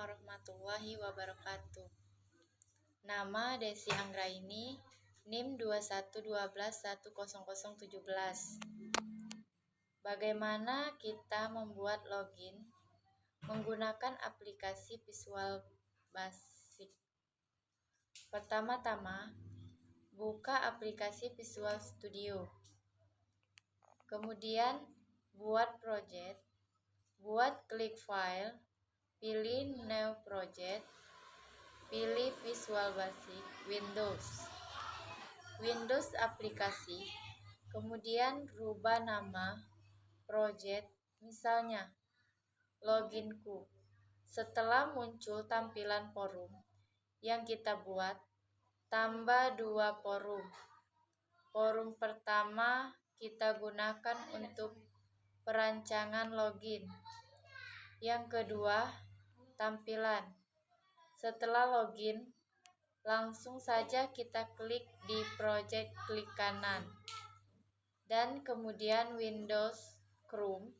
warahmatullahi wabarakatuh. Nama Desi Anggraini, NIM 2112100017. Bagaimana kita membuat login menggunakan aplikasi Visual Basic? Pertama-tama, buka aplikasi Visual Studio. Kemudian, buat project. Buat klik file, pilih New Project, pilih Visual Basic, Windows aplikasi, kemudian rubah nama project, misalnya loginku. Setelah muncul tampilan forum yang kita buat, tambah 2 forum. Forum pertama kita gunakan untuk perancangan login. Yang kedua, tampilan. Setelah login, langsung saja kita klik di project klik kanan. Dan kemudian Windows Chrome.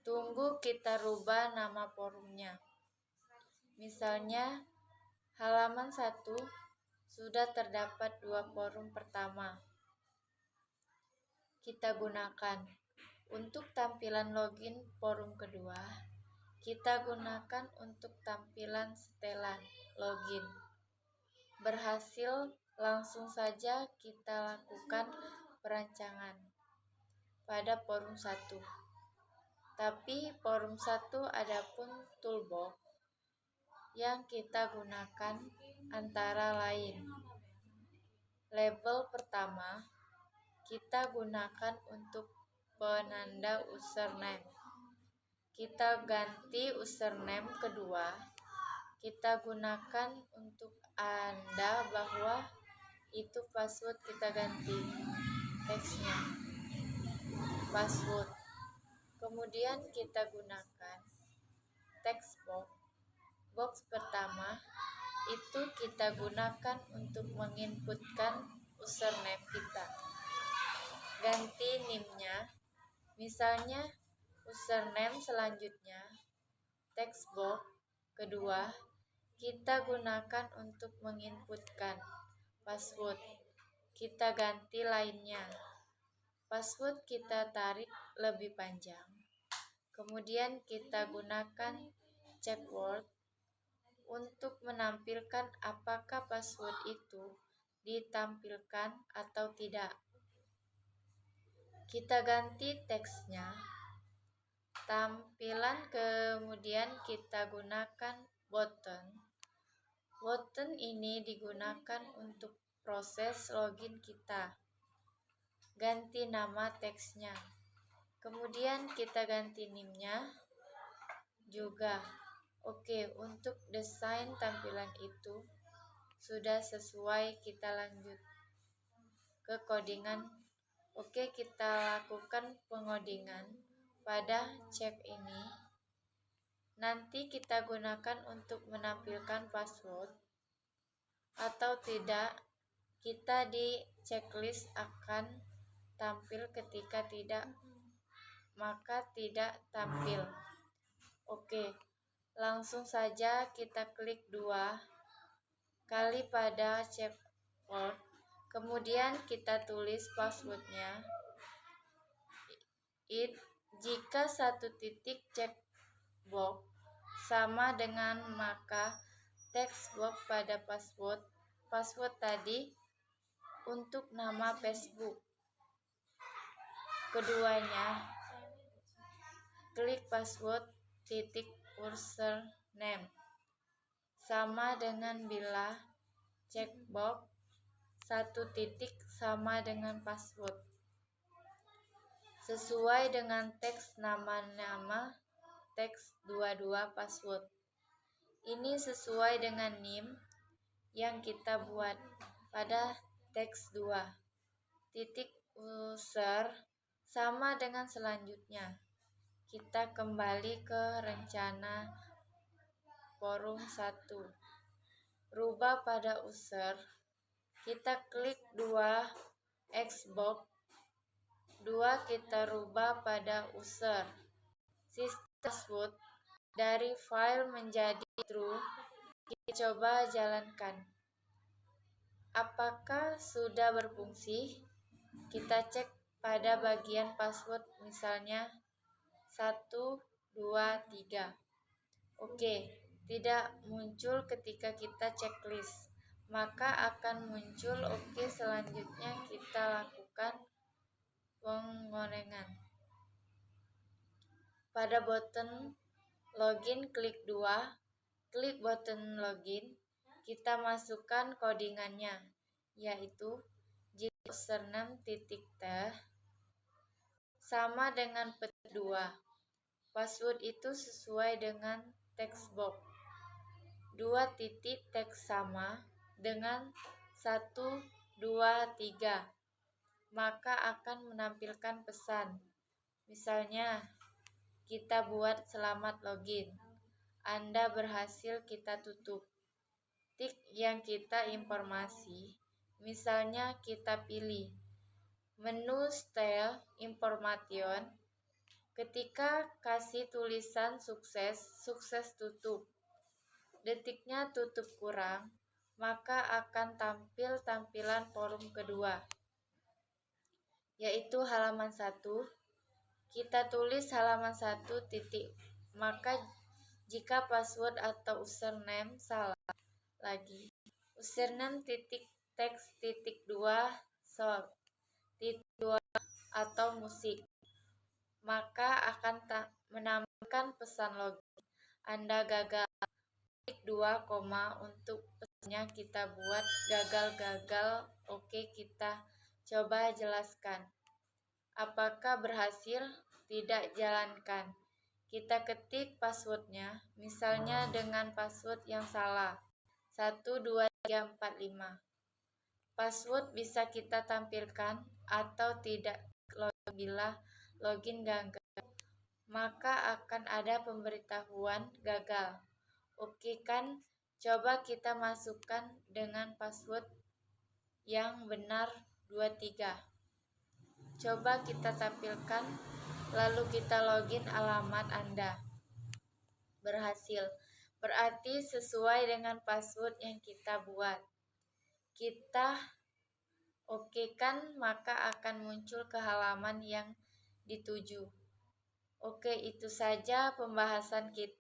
Tunggu kita rubah nama forumnya. Misalnya, halaman 1 sudah terdapat 2 forum pertama. Kita gunakan. Untuk tampilan login forum kedua, kita gunakan untuk tampilan setelan login. Berhasil, langsung saja kita lakukan perancangan pada forum 1. Tapi forum 1 adapun toolbox yang kita gunakan antara lain. Label pertama kita gunakan untuk penanda username. Kita ganti username kedua. Kita gunakan untuk anda bahwa itu password, kita ganti teksnya password. Kemudian kita gunakan text box. Box pertama itu kita gunakan untuk menginputkan username kita. Ganti NIM-nya, misalnya username. Selanjutnya, text box kedua kita gunakan untuk menginputkan password. Kita ganti lainnya. Password kita tarik lebih panjang. Kemudian kita gunakan check word untuk menampilkan apakah password itu ditampilkan atau tidak. Kita ganti teksnya. Tampilan kemudian kita gunakan button. Button ini digunakan untuk proses login kita. Ganti nama teksnya. Kemudian kita ganti NIM-nya juga. Oke, untuk desain tampilan itu sudah sesuai, kita lanjut ke codingan. Oke, kita lakukan pengodingan pada check ini. Nanti kita gunakan untuk menampilkan password atau tidak. Kita di checklist akan tampil, ketika tidak maka tidak tampil. Oke, langsung saja kita klik 2 kali pada check word. Kemudian kita tulis passwordnya. Jika 1 titik check box sama dengan, maka text box pada password tadi untuk nama Facebook. Keduanya, klik password titik username sama dengan bila checkbox 1 titik sama dengan password. Sesuai dengan teks nama teks 22 password. Ini sesuai dengan NIM yang kita buat pada teks 2. Titik user sama dengan selanjutnya. Kita kembali ke rencana forum 1. Rubah pada user. Kita klik 2 Xbox 2, kita rubah pada user. Sistem password dari file menjadi true. Kita coba jalankan. Apakah sudah berfungsi? Kita cek pada bagian password, misalnya 1, 2, 3. Oke, tidak muncul ketika kita checklist. Maka akan muncul oke, selanjutnya kita lakukan pengorengan. Pada button login klik 2, klik button login, kita masukkan codingannya, yaitu jika username .t sama dengan petik 2. Password itu sesuai dengan text box. 2 titik teks sama dengan 1, 2, 3. Maka akan menampilkan pesan. Misalnya, kita buat selamat login. Anda berhasil, kita tutup. Tik yang kita informasi. Misalnya kita pilih menu style information. Ketika kasih tulisan sukses, sukses tutup. Detiknya tutup kurang, maka akan tampil tampilan forum kedua, yaitu halaman 1. Kita tulis halaman 1 titik, maka jika password atau username salah lagi, username titik teks titik 2 sol titik 2 atau musik, maka akan menampilkan pesan login. Anda gagal. Klik 2, untuk pesannya kita buat gagal-gagal. Oke, kita coba jelaskan. Apakah berhasil? Tidak, jalankan. Kita ketik passwordnya, misalnya dengan password yang salah, 1, 2, 3, 4, 5. Password bisa kita tampilkan atau tidak. Bila login gagal, maka akan ada pemberitahuan gagal. Oke kan? Coba kita masukkan dengan password yang benar 23. Coba kita tampilkan, lalu kita login alamat Anda. Berhasil. Berarti sesuai dengan password yang kita buat. Kita oke kan, maka akan muncul ke halaman yang dituju. Oke, itu saja pembahasan kita